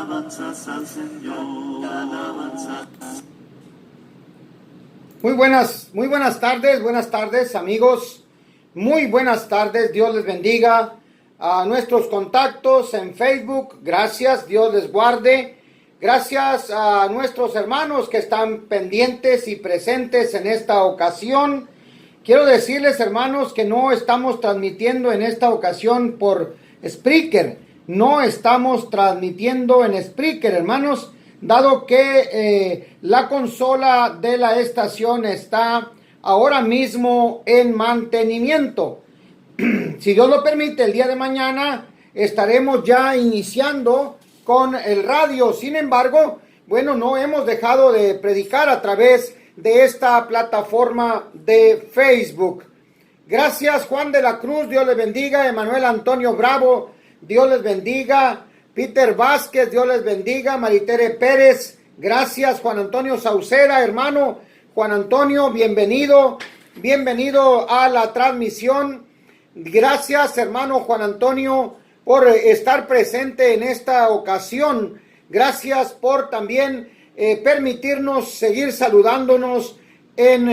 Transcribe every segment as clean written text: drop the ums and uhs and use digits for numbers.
alabanzas al Señor. Alabanzas. Muy buenas tardes amigos, muy buenas tardes, Dios les bendiga. A nuestros contactos en Facebook, gracias, Dios les guarde. Gracias a nuestros hermanos que están pendientes y presentes en esta ocasión. Quiero decirles, hermanos, que no estamos transmitiendo en esta ocasión por Spreaker. No estamos transmitiendo en Spreaker, hermanos, dado que la consola de la estación está ahora mismo en mantenimiento. Si Dios lo permite, el día de mañana estaremos ya iniciando con el radio. Sin embargo, no hemos dejado de predicar a través de esta plataforma de Facebook. Gracias, Juan de la Cruz, Dios les bendiga. Emanuel Antonio Bravo, Dios les bendiga. Peter Vázquez, Dios les bendiga. Maritere Pérez, gracias. Juan Antonio Sauceda, hermano Juan Antonio, bienvenido a la transmisión. Gracias, hermano Juan Antonio, por estar presente en esta ocasión. Gracias por también permitirnos seguir saludándonos en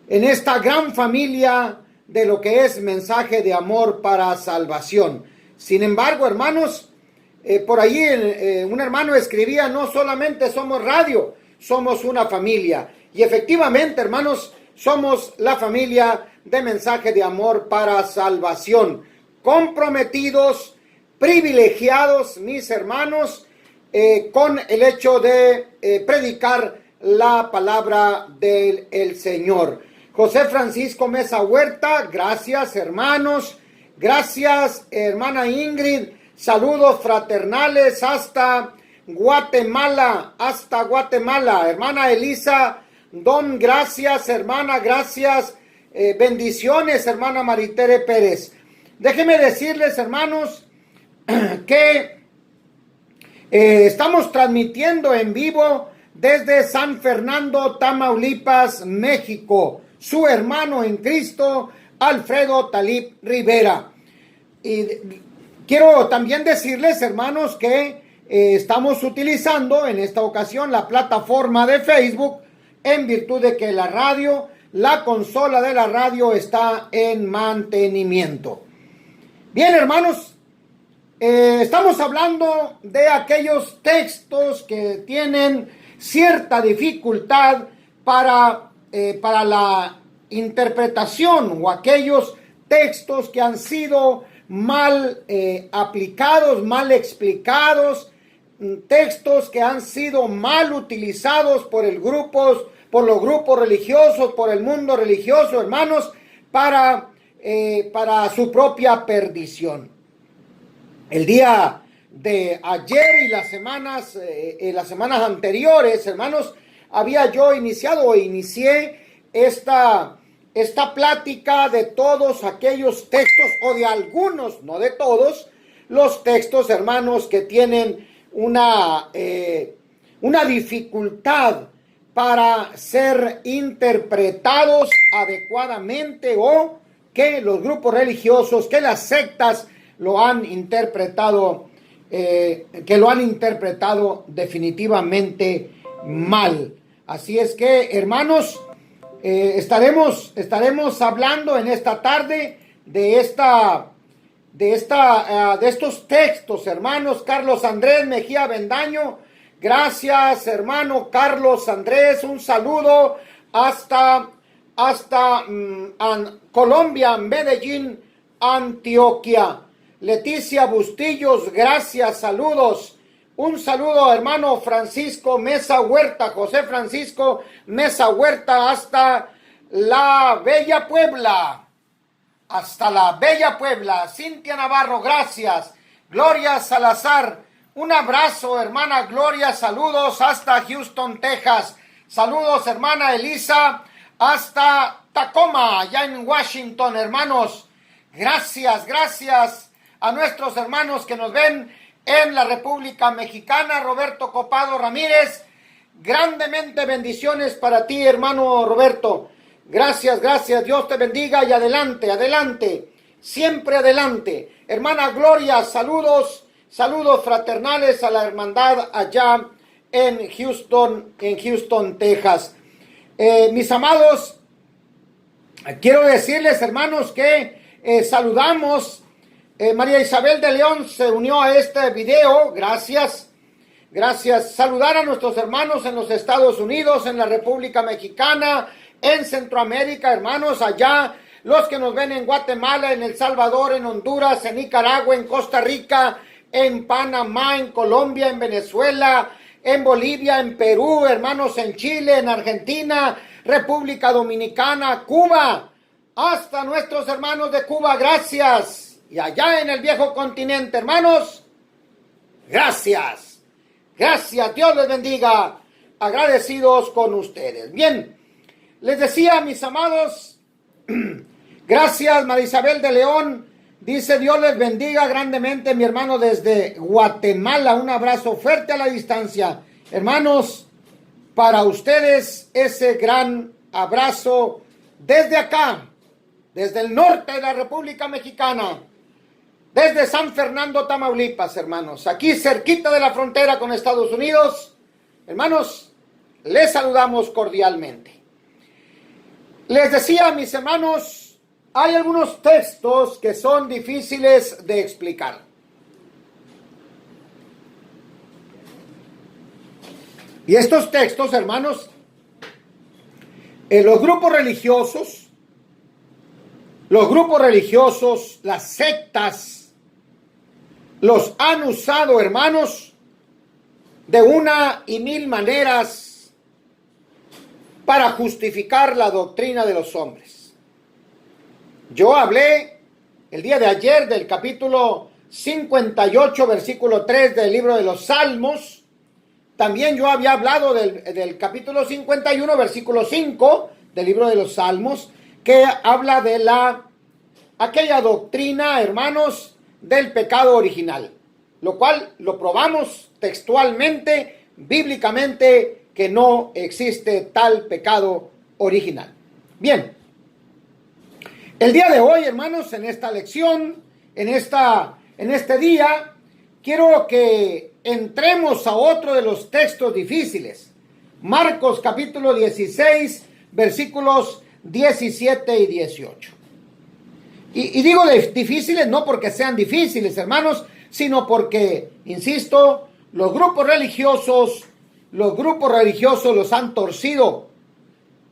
esta gran familia de lo que es mensaje de amor para salvación. Sin embargo, hermanos, por allí un hermano escribía: no solamente somos radio, somos una familia. Y efectivamente, hermanos, somos la familia de mensaje de amor para salvación. Comprometidos, privilegiados, mis hermanos, con el hecho de predicar la palabra del Señor. José Francisco Mesa Huerta, gracias, hermanos. Gracias, hermana Ingrid. Saludos fraternales hasta Guatemala. Hermana Elisa Don, gracias, hermana, gracias. Bendiciones, hermana Maritere Pérez. Déjenme decirles, hermanos, que estamos transmitiendo en vivo desde San Fernando, Tamaulipas, México. Su hermano en Cristo, Alfredo Talib Rivera. Y quiero también decirles, hermanos, que estamos utilizando en esta ocasión la plataforma de Facebook en virtud de que la consola de la radio está en mantenimiento. Bien, hermanos, estamos hablando de aquellos textos que tienen cierta dificultad para la interpretación, o aquellos textos que han sido mal aplicados, mal explicados, textos que han sido mal utilizados por los grupos religiosos, por el mundo religioso, hermanos, para su propia perdición. El día de ayer y las semanas anteriores, hermanos, inicié esta plática de todos aquellos textos, o de algunos, no de todos, los textos, hermanos, que tienen una dificultad para ser interpretados adecuadamente, o que los grupos religiosos, que las sectas lo han interpretado, definitivamente mal. Así es que, hermanos, estaremos hablando en esta tarde de estos textos, hermanos. Carlos Andrés Mejía Bendaño, gracias, hermano Carlos Andrés, un saludo hasta Colombia, Medellín, Antioquia. Leticia Bustillos, gracias, saludos. Un saludo, hermano Francisco Mesa Huerta, José Francisco Mesa Huerta, hasta la Bella Puebla. Cintia Navarro, gracias. Gloria Salazar, un abrazo, hermana Gloria, saludos hasta Houston, Texas. Saludos, hermana Elisa, hasta Tacoma, allá en Washington, hermanos. Gracias a nuestros hermanos que nos ven en la República Mexicana. Roberto Copado Ramírez, grandemente bendiciones para ti, hermano Roberto. Gracias, Dios te bendiga y adelante, siempre adelante. Hermana Gloria, saludos Saludos fraternales a la hermandad allá en Houston, Texas. Mis amados, quiero decirles, hermanos, que saludamos. María Isabel de León se unió a este video. Gracias. Saludar a nuestros hermanos en los Estados Unidos, en la República Mexicana, en Centroamérica, hermanos, allá. Los que nos ven en Guatemala, en El Salvador, en Honduras, en Nicaragua, en Costa Rica, en Panamá, en Colombia, en Venezuela, en Bolivia, en Perú, hermanos, en Chile, en Argentina, República Dominicana, Cuba, hasta nuestros hermanos de Cuba, gracias. Y allá en el viejo continente, hermanos, gracias. Dios les bendiga, agradecidos con ustedes. Bien, les decía, mis amados, gracias, María Isabel de León. Dice, Dios les bendiga grandemente, mi hermano, desde Guatemala. Un abrazo fuerte a la distancia. Hermanos, para ustedes ese gran abrazo desde acá, desde el norte de la República Mexicana, desde San Fernando, Tamaulipas, hermanos. Aquí cerquita de la frontera con Estados Unidos. Hermanos, les saludamos cordialmente. Les decía, mis hermanos, hay algunos textos que son difíciles de explicar. Y estos textos, hermanos, los grupos religiosos, las sectas, los han usado, hermanos, de una y mil maneras para justificar la doctrina de los hombres. Yo hablé el día de ayer del capítulo 58, versículo 3 del libro de los Salmos. También yo había hablado del capítulo 51, versículo 5 del libro de los Salmos, que habla de aquella doctrina, hermanos, del pecado original, lo cual lo probamos textualmente, bíblicamente, que no existe tal pecado original. Bien. El día de hoy, hermanos, en esta lección, en este día, quiero que entremos a otro de los textos difíciles. Marcos capítulo 16, versículos 17 y 18. Y digo difíciles no porque sean difíciles, hermanos, sino porque, insisto, los grupos religiosos los han torcido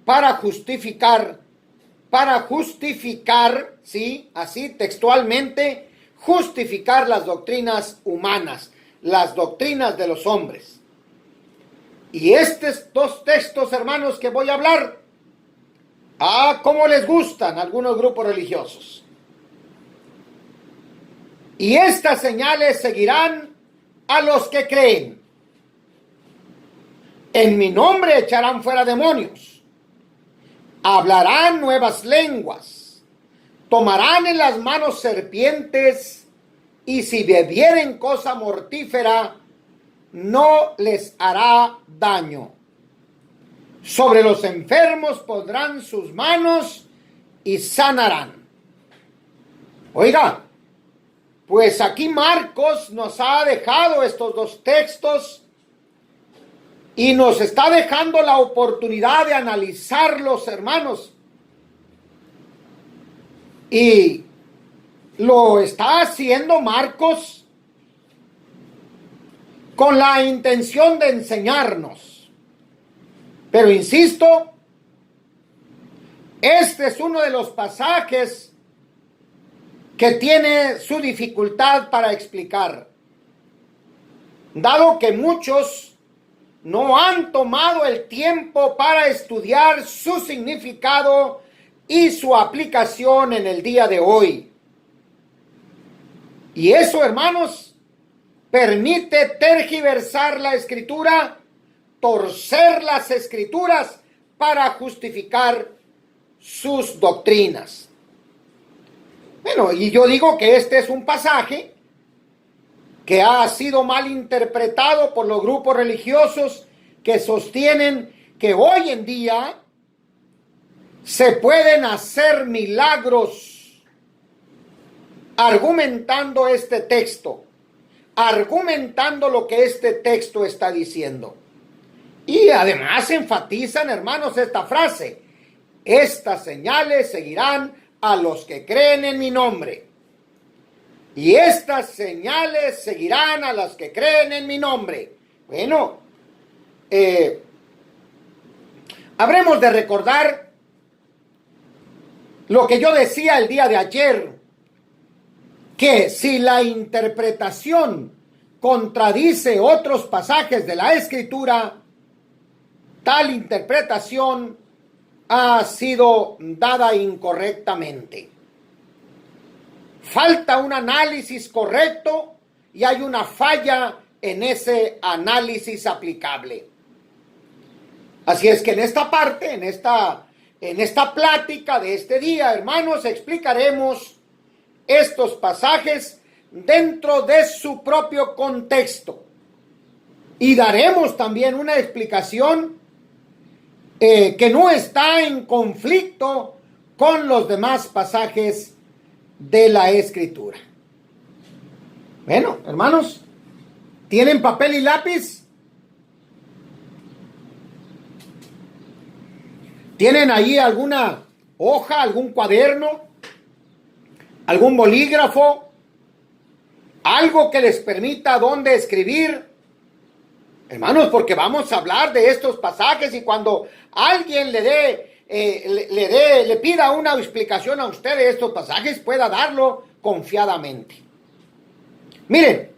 para justificar, sí, así textualmente, justificar las doctrinas humanas, las doctrinas de los hombres. Y estos dos textos, hermanos, que voy a hablar, cómo les gustan a algunos grupos religiosos. Y estas señales seguirán a los que creen. En mi nombre echarán fuera demonios. Hablarán nuevas lenguas, tomarán en las manos serpientes, y si bebieren cosa mortífera, no les hará daño. Sobre los enfermos pondrán sus manos y sanarán. Oiga, pues aquí Marcos nos ha dejado estos dos textos y nos está dejando la oportunidad de analizarlos, hermanos. Y lo está haciendo Marcos con la intención de enseñarnos. Pero insisto, este es uno de los pasajes que tiene su dificultad para explicar, dado que muchos no han tomado el tiempo para estudiar su significado y su aplicación en el día de hoy. Y eso, hermanos, permite tergiversar la Escritura, torcer las Escrituras para justificar sus doctrinas. Bueno, y yo digo que este es un pasaje que ha sido mal interpretado por los grupos religiosos que sostienen que hoy en día se pueden hacer milagros argumentando este texto, argumentando lo que este texto está diciendo. Y además enfatizan, hermanos, esta frase: estas señales seguirán a los que creen en mi nombre. Y estas señales seguirán a los que creen en mi nombre. Bueno, habremos de recordar lo que yo decía el día de ayer, que si la interpretación contradice otros pasajes de la Escritura, tal interpretación ha sido dada incorrectamente. Falta un análisis correcto y hay una falla en ese análisis aplicable. Así es que en esta parte, en esta plática de este día, hermanos, explicaremos estos pasajes dentro de su propio contexto y daremos también una explicación que no está en conflicto con los demás pasajes de la Escritura. Bueno, hermanos, ¿tienen papel y lápiz? ¿Tienen ahí alguna hoja, algún cuaderno, algún bolígrafo, algo que les permita dónde escribir? Hermanos, porque vamos a hablar de estos pasajes y cuando alguien le pida una explicación a usted de estos pasajes, pueda darlo confiadamente. Miren,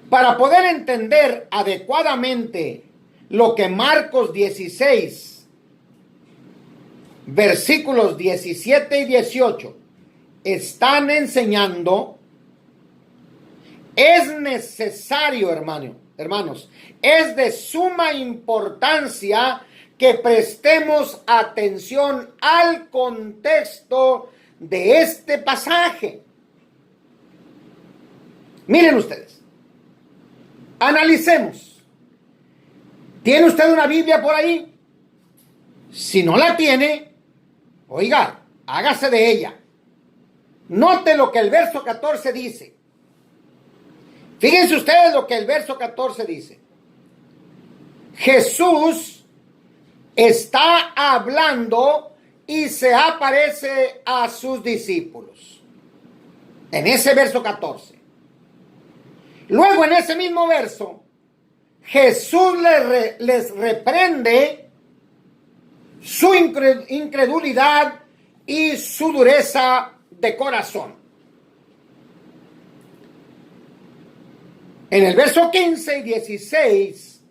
para poder entender adecuadamente lo que Marcos 16, versículos 17 y 18 están enseñando, es necesario, hermanos, es de suma importancia que prestemos atención al contexto de este pasaje. Miren ustedes, analicemos. ¿Tiene usted una Biblia por ahí? Si no la tiene, oiga, hágase de ella. Note lo que el verso 14 dice. Fíjense ustedes lo que el verso 14 dice. Jesús está hablando y se aparece a sus discípulos. En ese verso 14. Luego en ese mismo verso, Jesús les reprende su incredulidad y su dureza de corazón. En el verso 15 y 16,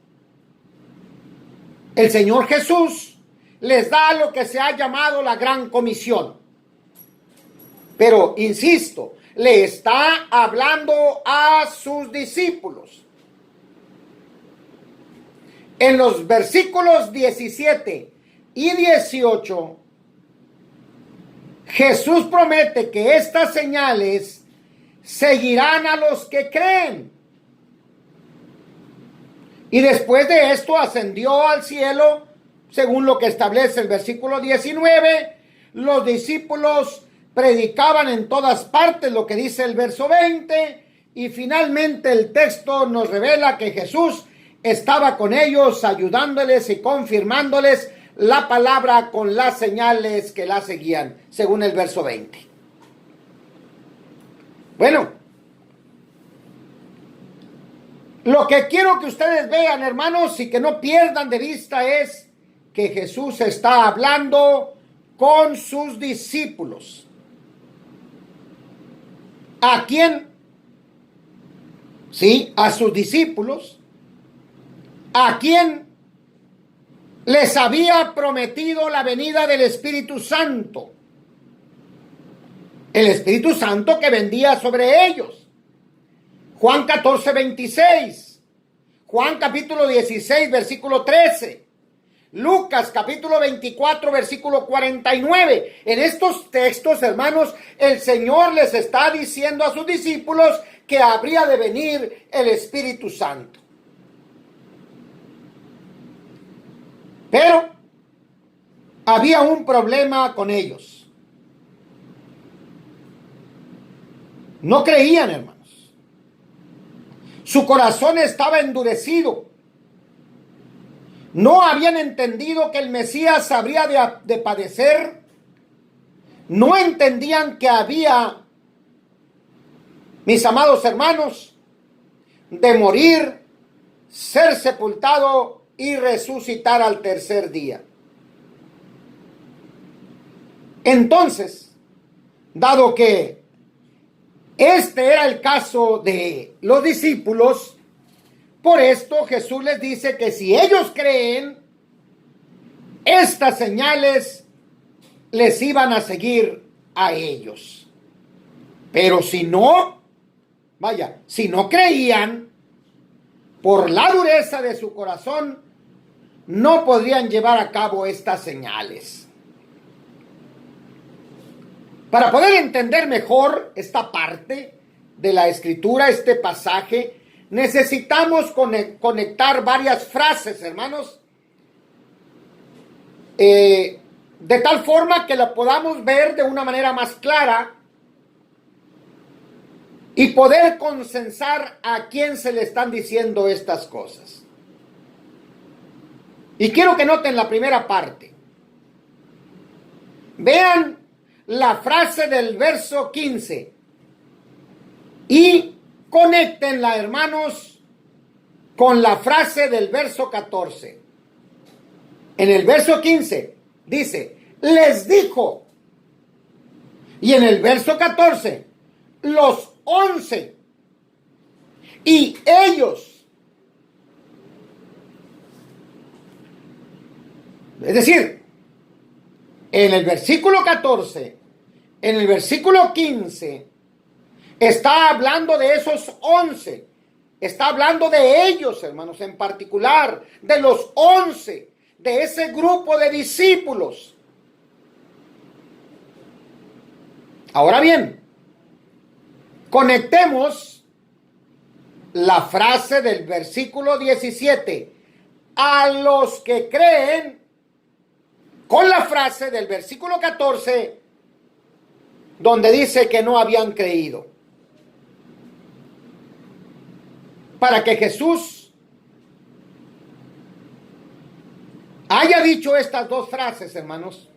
el Señor Jesús les da lo que se ha llamado la Gran Comisión. Pero, insisto, le está hablando a sus discípulos. En los versículos 17 y 18, Jesús promete que estas señales seguirán a los que creen. Y después de esto ascendió al cielo, según lo que establece el versículo 19. Los discípulos predicaban en todas partes, lo que dice el verso 20. Y finalmente el texto nos revela que Jesús estaba con ellos, ayudándoles y confirmándoles la palabra con las señales que la seguían, según el verso 20. Bueno, lo que quiero que ustedes vean, hermanos, y que no pierdan de vista es que Jesús está hablando con sus discípulos. ¿A quién? Sí, a sus discípulos. ¿A quién les había prometido la venida del Espíritu Santo? El Espíritu Santo que vendía sobre ellos. Juan 14, 26. Juan capítulo 16, versículo 13. Lucas capítulo 24, versículo 49. En estos textos, hermanos, el Señor les está diciendo a sus discípulos que habría de venir el Espíritu Santo. Pero había un problema con ellos. No creían, hermanos. Su corazón estaba endurecido. No habían entendido que el Mesías habría de padecer. No entendían que había, mis amados hermanos, de morir, ser sepultado y resucitar al tercer día. Entonces, dado que este era el caso de los discípulos, por esto Jesús les dice que si ellos creen, estas señales les iban a seguir a ellos. Pero si no, vaya, si no creían, por la dureza de su corazón, no podrían llevar a cabo estas señales. Para poder entender mejor esta parte de la Escritura, este pasaje, necesitamos conectar varias frases, hermanos, de tal forma que la podamos ver de una manera más clara y poder consensar a quién se le están diciendo estas cosas. Y quiero que noten la primera parte. Vean la frase del verso 15 y conéctenla, hermanos, con la frase del verso 14. En el verso 15 dice, les dijo. Y en el verso 14, los 11. Y ellos. Es decir, en el versículo 14, en el versículo 15, está hablando de esos 11. Está hablando de ellos, hermanos, en particular, de los 11, de ese grupo de discípulos. Ahora bien, conectemos la frase del versículo 17, a los que creen, con la frase del versículo 14, donde dice que no habían creído. Para que Jesús haya dicho estas dos frases, hermanos,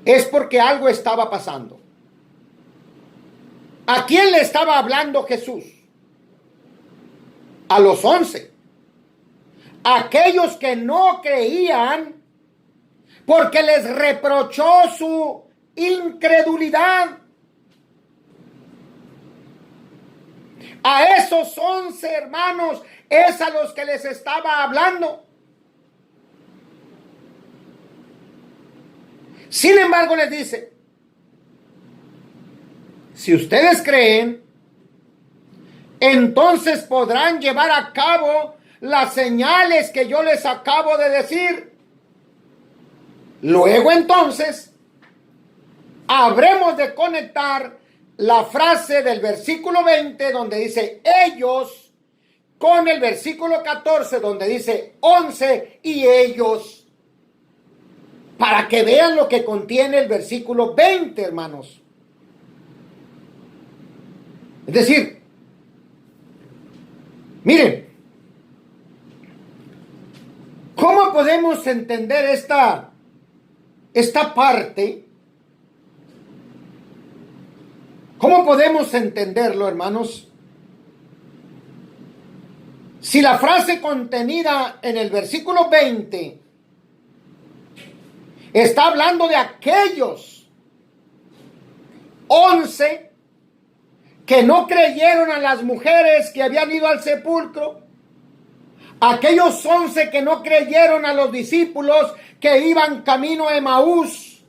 es porque algo estaba pasando. ¿A quién le estaba hablando Jesús? A los 11. Aquellos que no creían, porque les reprochó su incredulidad. A esos 11 hermanos es a los que les estaba hablando. Sin embargo, les dice, si ustedes creen, entonces podrán llevar a cabo las señales que yo les acabo de decir. Luego entonces, habremos de conectar la frase del versículo 20 donde dice ellos con el versículo 14 donde dice 11 y ellos, para que vean lo que contiene el versículo 20, hermanos. Es decir, miren, ¿cómo podemos entender esta parte? ¿Cómo podemos entenderlo, hermanos? Si la frase contenida en el versículo 20 está hablando de aquellos 11 que no creyeron a las mujeres que habían ido al sepulcro, aquellos 11 que no creyeron a los discípulos que iban camino a Emaús,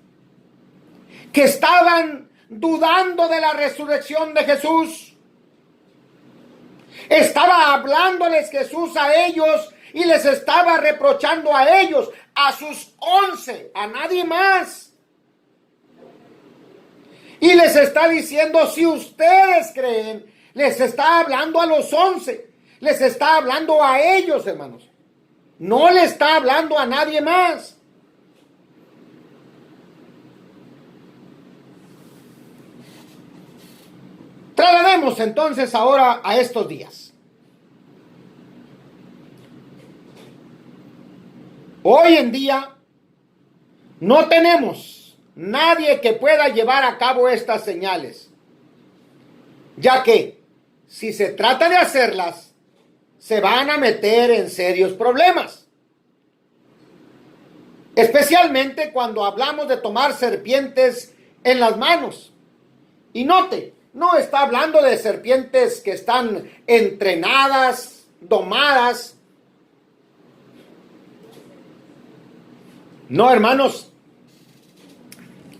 que estaban dudando de la resurrección de Jesús. Estaba hablándoles Jesús a ellos y les estaba reprochando a ellos, a sus 11, a nadie más. Y les está diciendo, si ustedes creen, les está hablando a los 11, les está hablando a ellos, hermanos. No le está hablando a nadie más. Traslademos entonces ahora a estos días. Hoy en día no tenemos nadie que pueda llevar a cabo estas señales, ya que si se trata de hacerlas, se van a meter en serios problemas. Especialmente cuando hablamos de tomar serpientes en las manos. Y note, no está hablando de serpientes que están entrenadas, domadas. No, hermanos,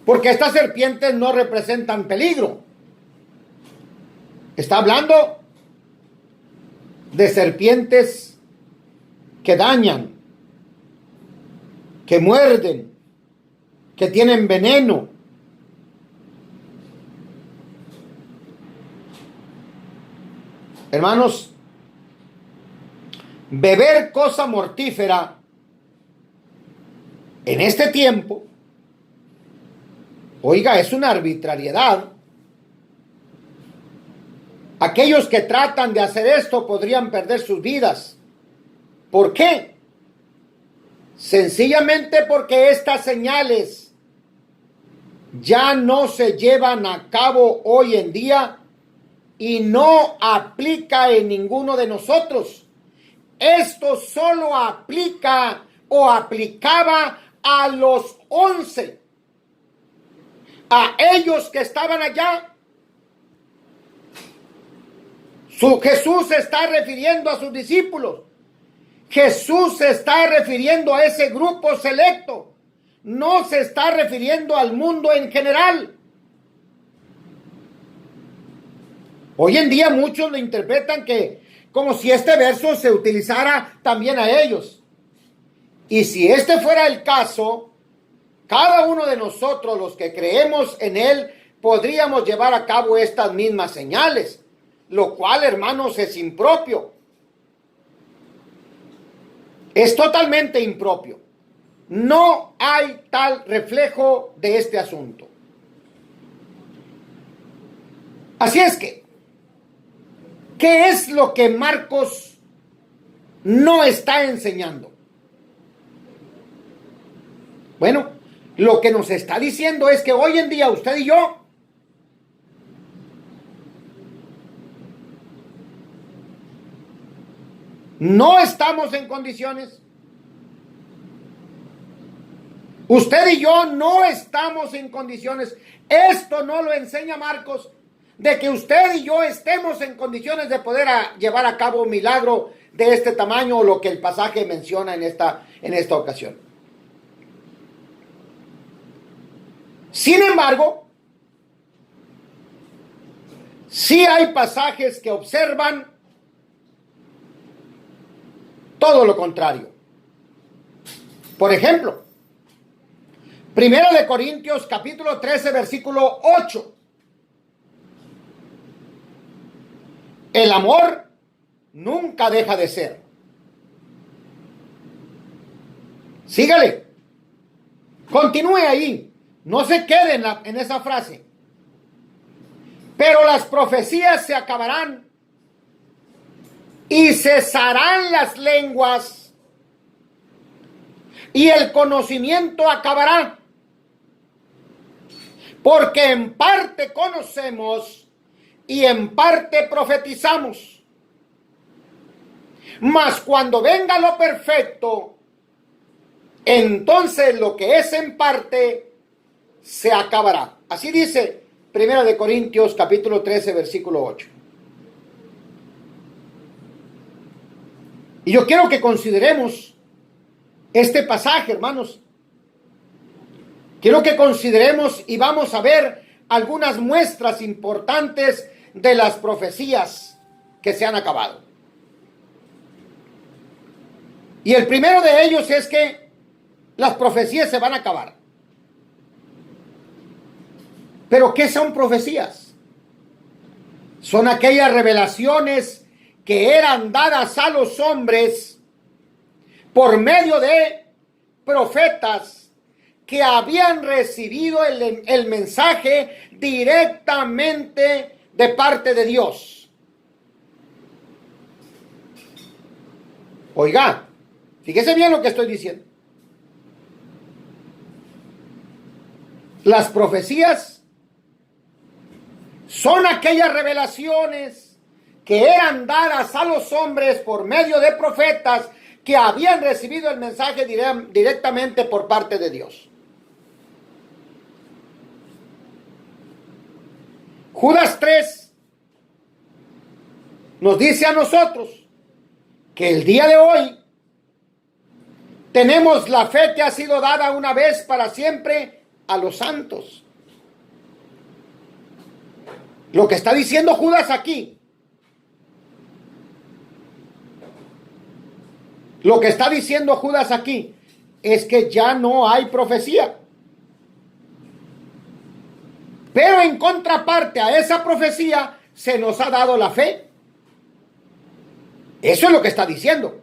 porque estas serpientes no representan peligro. Está hablando de serpientes que dañan, que muerden, que tienen veneno. Hermanos, beber cosa mortífera en este tiempo, oiga, es una arbitrariedad. Aquellos que tratan de hacer esto podrían perder sus vidas. ¿Por qué? Sencillamente porque estas señales ya no se llevan a cabo hoy en día y no aplica en ninguno de nosotros. Esto solo aplica o aplicaba a los 11, a ellos que estaban allá. Jesús se está refiriendo a sus discípulos. Jesús se está refiriendo a ese grupo selecto. No se está refiriendo al mundo en general. Hoy en día muchos lo interpretan como si este verso se utilizara también a ellos. Y si este fuera el caso, cada uno de nosotros, los que creemos en Él, podríamos llevar a cabo estas mismas señales, lo cual, hermanos, es impropio. Es totalmente impropio. No hay tal reflejo de este asunto. Así es que, ¿qué es lo que Marcos no está enseñando? Bueno, lo que nos está diciendo es que hoy en día usted y yo no estamos en condiciones. Usted y yo no estamos en condiciones. Esto no lo enseña Marcos, de que usted y yo estemos en condiciones de poder llevar a cabo un milagro de este tamaño o lo que el pasaje menciona en esta ocasión. Sin embargo, sí hay pasajes que observan todo lo contrario. Por ejemplo, 1 Corintios capítulo 13, versículo 8. El amor nunca deja de ser. Sígale. Continúe ahí. No se quede en esa frase. Pero las profecías se acabarán y cesarán las lenguas y el conocimiento acabará. Porque en parte conocemos y en parte profetizamos. Mas cuando venga lo perfecto, entonces lo que es en parte se acabará. Así dice 1 Corintios capítulo 13, versículo 8. Y yo quiero que consideremos este pasaje, hermanos. Quiero que consideremos y vamos a ver algunas muestras importantes de las profecías que se han acabado. Y el primero de ellos es que las profecías se van a acabar. ¿Pero qué son profecías? Son aquellas revelaciones que eran dadas a los hombres por medio de profetas que habían recibido el mensaje directamente de parte de Dios. Oiga, fíjese bien lo que estoy diciendo. Las profecías son aquellas revelaciones que eran dadas a los hombres por medio de profetas que habían recibido el mensaje directamente por parte de Dios. Judas 3 nos dice a nosotros que el día de hoy tenemos la fe que ha sido dada una vez para siempre a los santos. Lo que está diciendo Judas aquí, lo que está diciendo Judas aquí es que ya no hay profecía. Pero en contraparte a esa profecía se nos ha dado la fe. Eso es lo que está diciendo.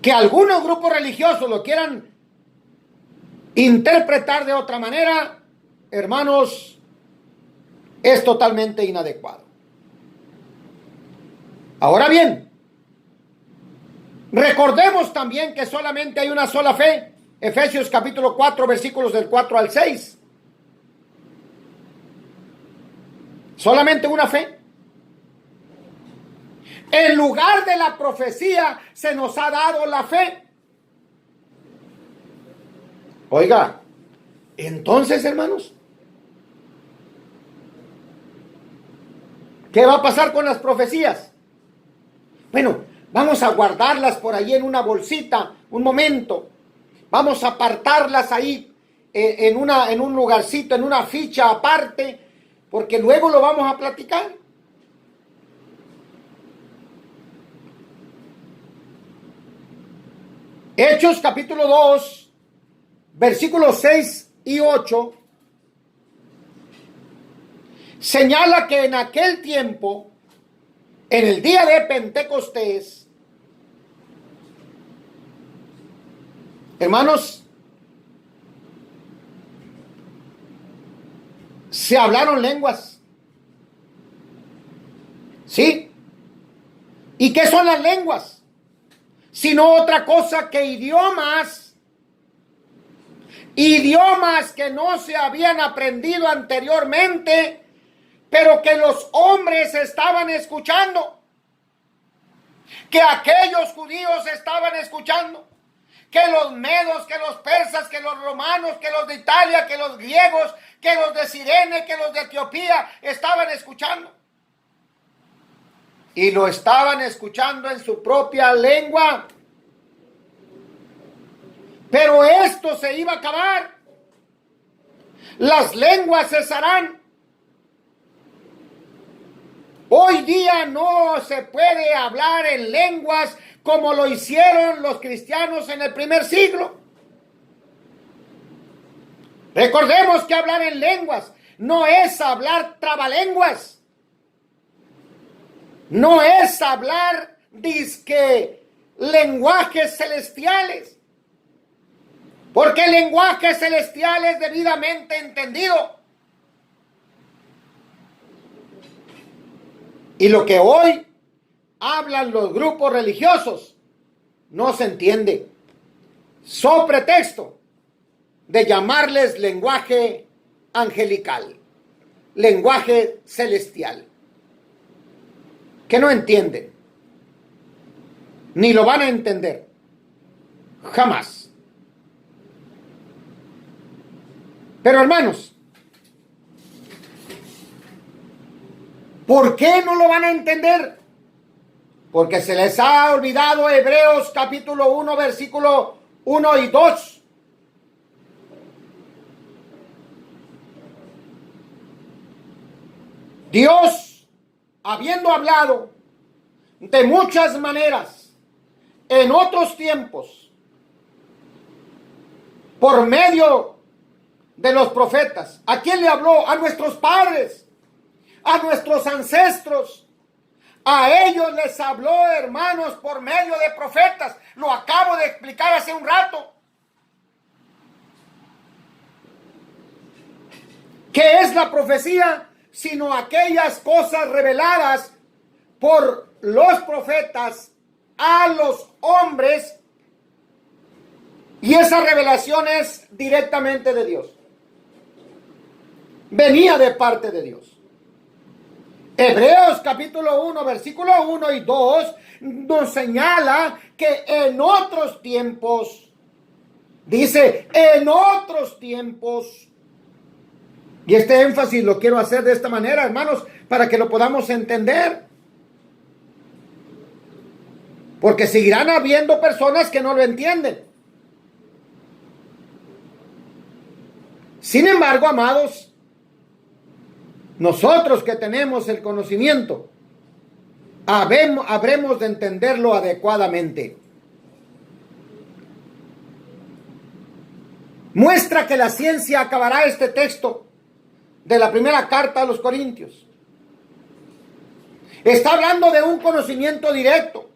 Que algunos grupos religiosos lo quieran interpretar de otra manera, hermanos, es totalmente inadecuado. Ahora bien, recordemos también que solamente hay una sola fe. Efesios capítulo 4, versículos del 4 al 6. Solamente una fe. En lugar de la profecía se nos ha dado la fe. Oiga, entonces, hermanos, ¿qué va a pasar con las profecías? Bueno, vamos a guardarlas por ahí en una bolsita, un momento. Vamos a apartarlas ahí en un lugarcito, en una ficha aparte, porque luego lo vamos a platicar. Hechos capítulo 2, versículos 6 y 8, señala que en aquel tiempo, en el día de Pentecostés, hermanos, se hablaron lenguas. ¿Sí? ¿Y qué son las lenguas? Sino otra cosa que idiomas que no se habían aprendido anteriormente, pero que los hombres estaban escuchando, que aquellos judíos estaban escuchando, que los medos, que los persas, que los romanos, que los de Italia, que los griegos, que los de Cirene, que los de Etiopía estaban escuchando. Y lo estaban escuchando en su propia lengua. Pero esto se iba a acabar. Las lenguas cesarán. Hoy día no se puede hablar en lenguas como lo hicieron los cristianos en el primer siglo. Recordemos que hablar en lenguas no es hablar trabalenguas. No es hablar dizque lenguajes celestiales. Porque el lenguaje celestial es debidamente entendido. Y lo que hoy hablan los grupos religiosos no se entiende. So pretexto de llamarles lenguaje angelical, lenguaje celestial, que no entienden, ni lo van a entender, jamás. Pero hermanos, ¿por qué no lo van a entender? Porque se les ha olvidado Hebreos capítulo 1, versículo 1 y 2. Dios, habiendo hablado de muchas maneras en otros tiempos, por medio de los profetas, ¿a quién le habló? A nuestros padres, a nuestros ancestros. A ellos les habló, hermanos, por medio de profetas. Lo acabo de explicar hace un rato. ¿Qué es la profecía? Sino aquellas cosas reveladas por los profetas a los hombres Y esa revelación es directamente de Dios. Venía de parte de Dios. Hebreos capítulo 1, versículo 1 y 2 nos señala que en otros tiempos, dice, en otros tiempos, y este énfasis lo quiero hacer de esta manera, hermanos, para que lo podamos entender. Porque seguirán habiendo personas que no lo entienden. Sin embargo, amados, nosotros que tenemos el conocimiento, habremos de entenderlo adecuadamente. Muestra que la ciencia acabará este texto de la primera carta a los Corintios. Está hablando de un conocimiento directo,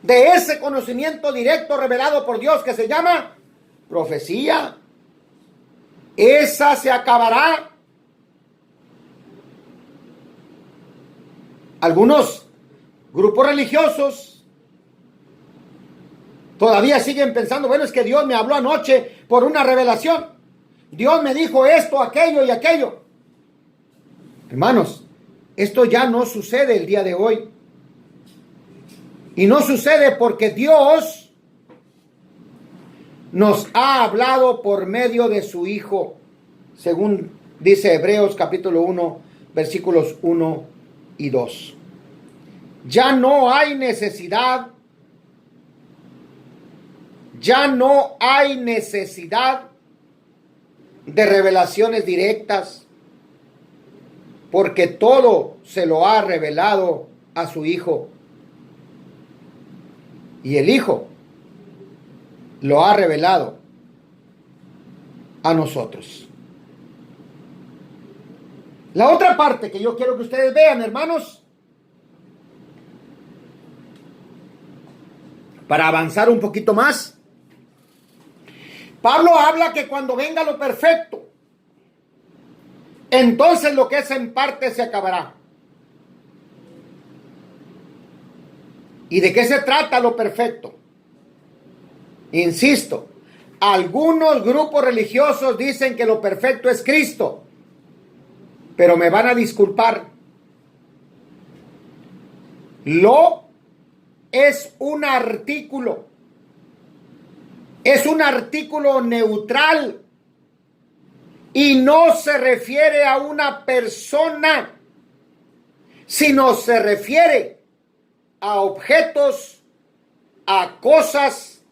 de ese conocimiento directo revelado por Dios que se llama profecía. Esa se acabará. Algunos grupos religiosos todavía siguen pensando, bueno, es que Dios me habló anoche por una revelación. Dios me dijo esto, aquello y aquello. Hermanos, esto ya no sucede el día de hoy. Y no sucede porque Dios nos ha hablado por medio de su Hijo, según dice Hebreos capítulo 1, versículos 1 y 2. Ya no hay necesidad de revelaciones directas, porque todo se lo ha revelado a su Hijo. Y el Hijo lo ha revelado a nosotros. La otra parte que yo quiero que ustedes vean, hermanos, para avanzar un poquito más, Pablo habla que cuando venga lo perfecto, entonces lo que es en parte se acabará. ¿Y de qué se trata lo perfecto? Insisto, algunos grupos religiosos dicen que lo perfecto es Cristo, pero me van a disculpar. Lo es un artículo neutral y no se refiere a una persona, sino se refiere a objetos, a cosas,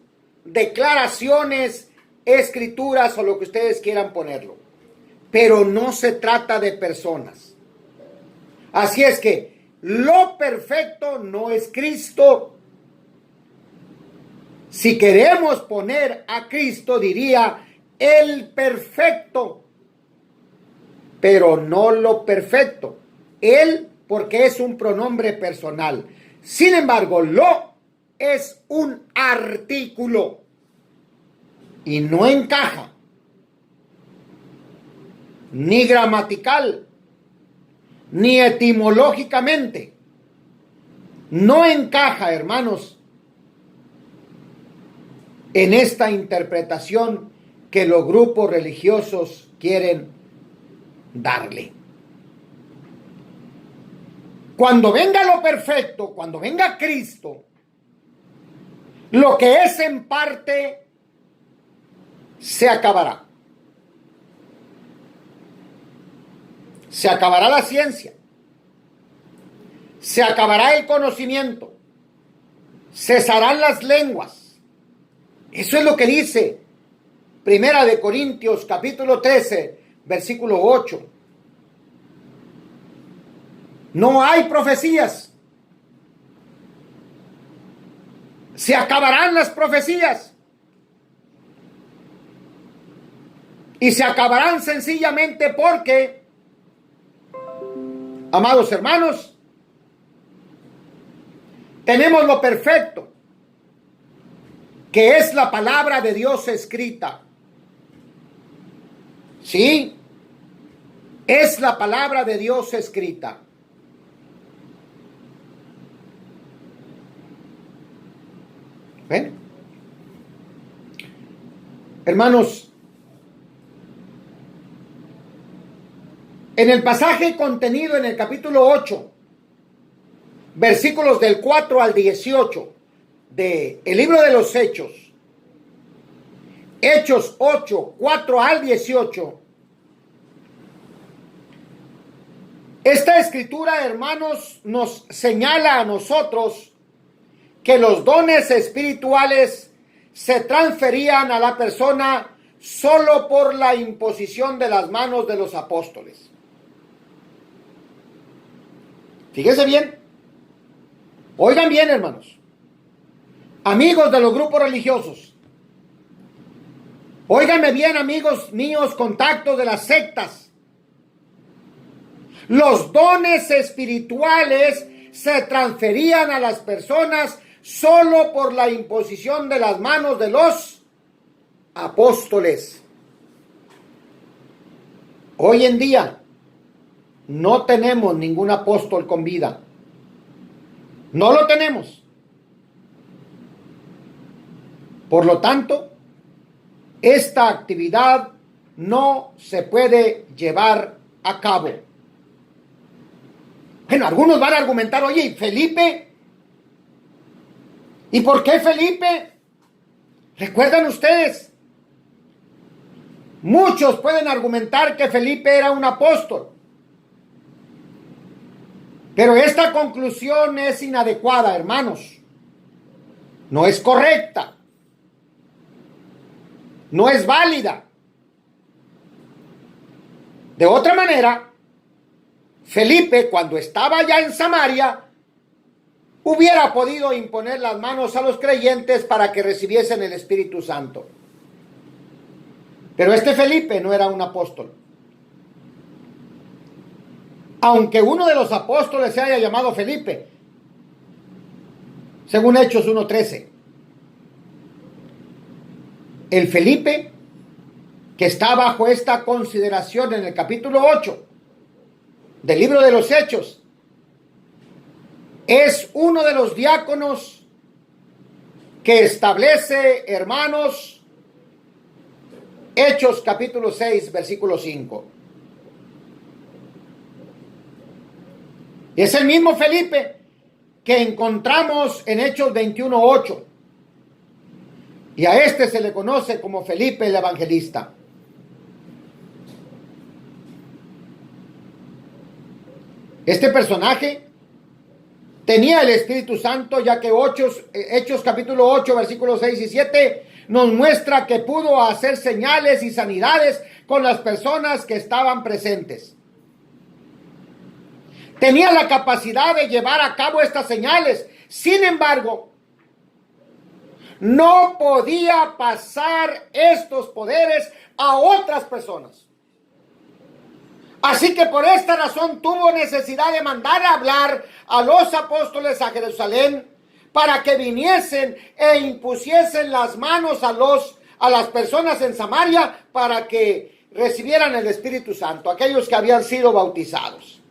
declaraciones, escrituras o lo que ustedes quieran ponerlo. Pero no se trata de personas. Así es que lo perfecto no es Cristo. Si queremos poner a Cristo, diría el perfecto, pero no lo perfecto. Él, porque es un pronombre personal. Sin embargo, lo es un artículo y no encaja ni gramatical ni etimológicamente. No encaja, hermanos, en esta interpretación que los grupos religiosos quieren darle. Cuando venga lo perfecto, cuando venga Cristo, lo que es en parte se acabará. Se acabará la ciencia. Se acabará el conocimiento. Cesarán las lenguas. Eso es lo que dice Primera de Corintios capítulo 13, versículo 8. No hay profecías. Se acabarán las profecías. Y se acabarán sencillamente porque, amados hermanos, tenemos lo perfecto, que es la palabra de Dios escrita. Sí, es la palabra de Dios escrita. ¿Ven? Hermanos, en el pasaje contenido en el capítulo 8, versículos del 4 al 18 del libro de los Hechos, Hechos 8, 4 al 18, esta escritura, hermanos, nos señala a nosotros que los dones espirituales se transferían a la persona solo por la imposición de las manos de los apóstoles. Fíjense bien, oigan bien, hermanos, amigos de los grupos religiosos, óiganme bien, amigos míos, contactos de las sectas. Los dones espirituales se transferían a las personas solo por la imposición de las manos de los apóstoles. Hoy en día no tenemos ningún apóstol con vida. No lo tenemos. Por lo tanto, esta actividad no se puede llevar a cabo. Bueno, algunos van a argumentar, oye, ¿y Felipe? ¿Y por qué Felipe? ¿Recuerdan ustedes? Muchos pueden argumentar que Felipe era un apóstol. Pero esta conclusión es inadecuada, hermanos. No es correcta. No es válida. De otra manera, Felipe, cuando estaba ya en Samaria, hubiera podido imponer las manos a los creyentes para que recibiesen el Espíritu Santo. Pero este Felipe no era un apóstol. Aunque uno de los apóstoles se haya llamado Felipe, según Hechos 1:13. El Felipe, que está bajo esta consideración en el capítulo 8 del libro de los Hechos, es uno de los diáconos que establece, hermanos, Hechos capítulo 6, versículo 5. Es el mismo Felipe que encontramos en Hechos 21:8. Y a este se le conoce como Felipe el Evangelista. Este personaje tenía el Espíritu Santo, ya que Hechos capítulo 8, versículos 6 y 7 nos muestra que pudo hacer señales y sanidades con las personas que estaban presentes. Tenía la capacidad de llevar a cabo estas señales. Sin embargo, no podía pasar estos poderes a otras personas. Así que por esta razón tuvo necesidad de mandar a hablar a los apóstoles a Jerusalén para que viniesen e impusiesen las manos a las personas en Samaria para que recibieran el Espíritu Santo, aquellos que habían sido bautizados.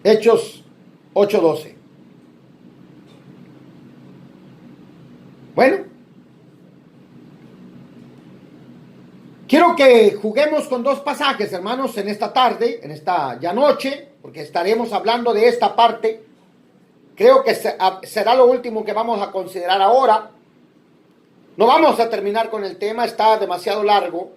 Hechos 8:12. Bueno, quiero que juguemos con dos pasajes, hermanos, en esta tarde, en esta ya noche, porque estaremos hablando de esta parte. Creo que será lo último que vamos a considerar ahora. No vamos a terminar con el tema, está demasiado largo.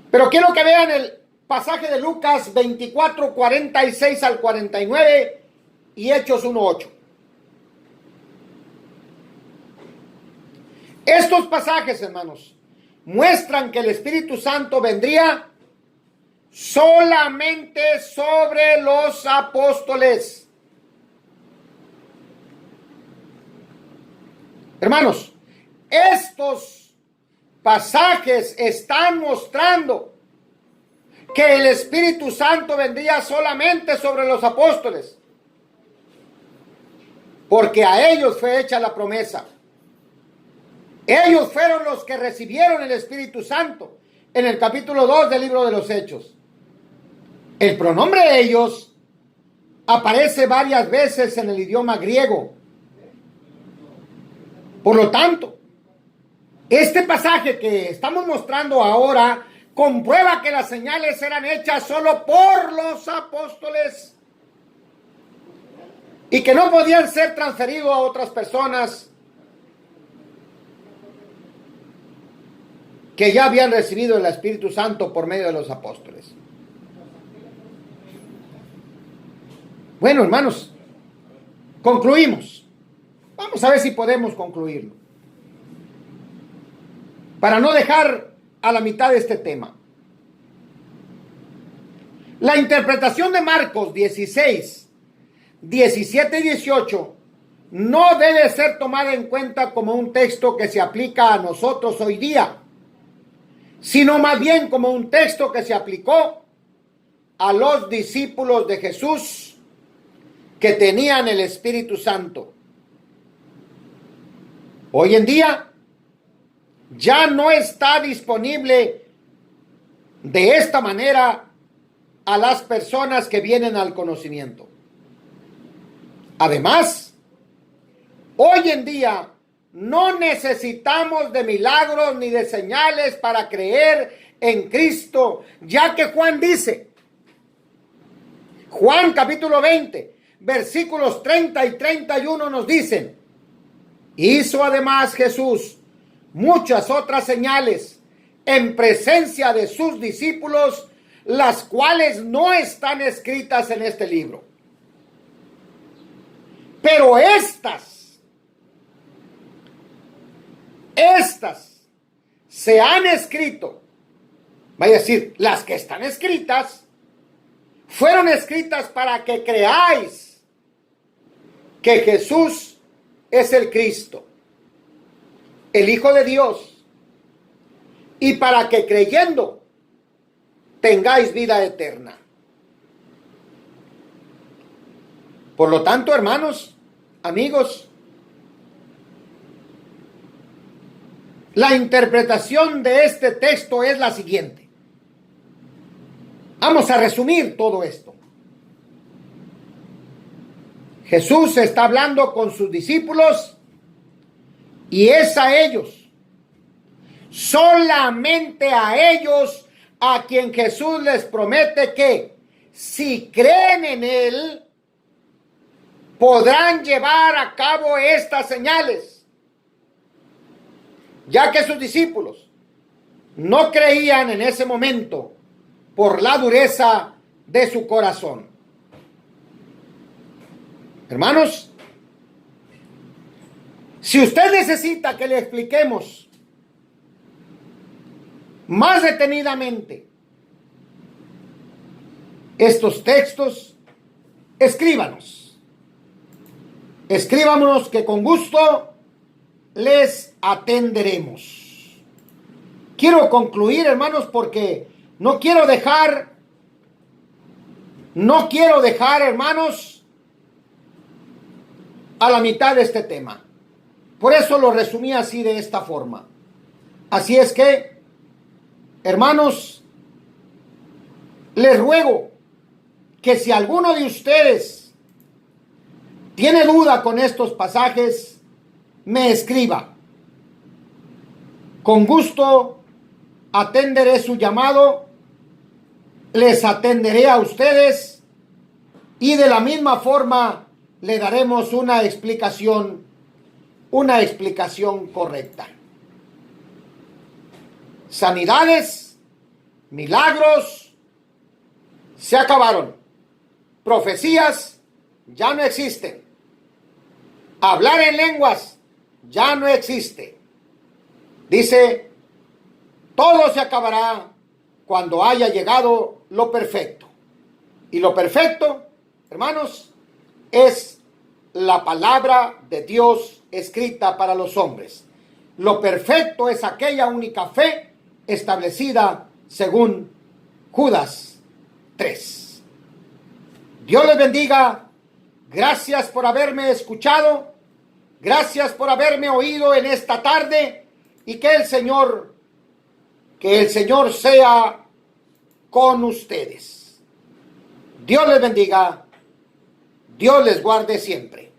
Pero quiero que vean el pasaje de Lucas 24, 46 al 49 y Hechos 1:8. Estos pasajes, hermanos, muestran que el Espíritu Santo vendría solamente sobre los apóstoles. Hermanos, estos pasajes están mostrando que el Espíritu Santo vendría solamente sobre los apóstoles, porque a ellos fue hecha la promesa. Ellos fueron los que recibieron el Espíritu Santo en el capítulo 2 del libro de los Hechos. El pronombre ellos aparece varias veces en el idioma griego Por lo tanto, este pasaje que estamos mostrando ahora comprueba que las señales eran hechas solo por los apóstoles y que no podían ser transferidos a otras personas que ya habían recibido el Espíritu Santo por medio de los apóstoles. Bueno, hermanos, concluimos. Vamos a ver si podemos concluirlo, para no dejar a la mitad de este tema. La interpretación de Marcos 16, 17 y 18 no debe ser tomada en cuenta como un texto que se aplica a nosotros hoy día, sino más bien como un texto que se aplicó a los discípulos de Jesús que tenían el Espíritu Santo. Hoy en día ya no está disponible de esta manera a las personas que vienen al conocimiento. Además, hoy en día no necesitamos de milagros ni de señales para creer en Cristo, ya que Juan dice, Juan capítulo 20, versículos 30 y 31 nos dicen: hizo además Jesús muchas otras señales en presencia de sus discípulos, las cuales no están escritas en este libro. Pero estas se han escrito, vaya a decir, las que están escritas, fueron escritas para que creáis que Jesús es el Cristo, el Hijo de Dios, y para que creyendo tengáis vida eterna. Por lo tanto, hermanos, amigos, la interpretación de este texto es la siguiente. Vamos a resumir todo esto. Jesús está hablando con sus discípulos y es a ellos, solamente a ellos, a quien Jesús les promete que si creen en Él, podrán llevar a cabo estas señales, ya que sus discípulos no creían en ese momento por la dureza de su corazón. Hermanos, si usted necesita que le expliquemos más detenidamente estos textos, escríbanos. Escríbanos que con gusto les atenderemos. Quiero concluir, hermanos, porque no quiero dejar, hermanos, a la mitad de este tema. Por eso lo resumí así, de esta forma. Así es que, hermanos, les ruego que si alguno de ustedes tiene duda con estos pasajes, me escriba. Con gusto atenderé su llamado, les atenderé a ustedes y de la misma forma le daremos una explicación correcta. Sanidades, milagros, se acabaron. Profecías ya no existen. Hablar en lenguas ya no existe. Dice, todo se acabará cuando haya llegado lo perfecto. Y lo perfecto, hermanos, es la palabra de Dios escrita para los hombres. Lo perfecto es aquella única fe establecida según Judas 3. Dios les bendiga. Gracias por haberme escuchado. Gracias por haberme oído en esta tarde. Y que el Señor sea con ustedes. Dios les bendiga. Dios les guarde siempre.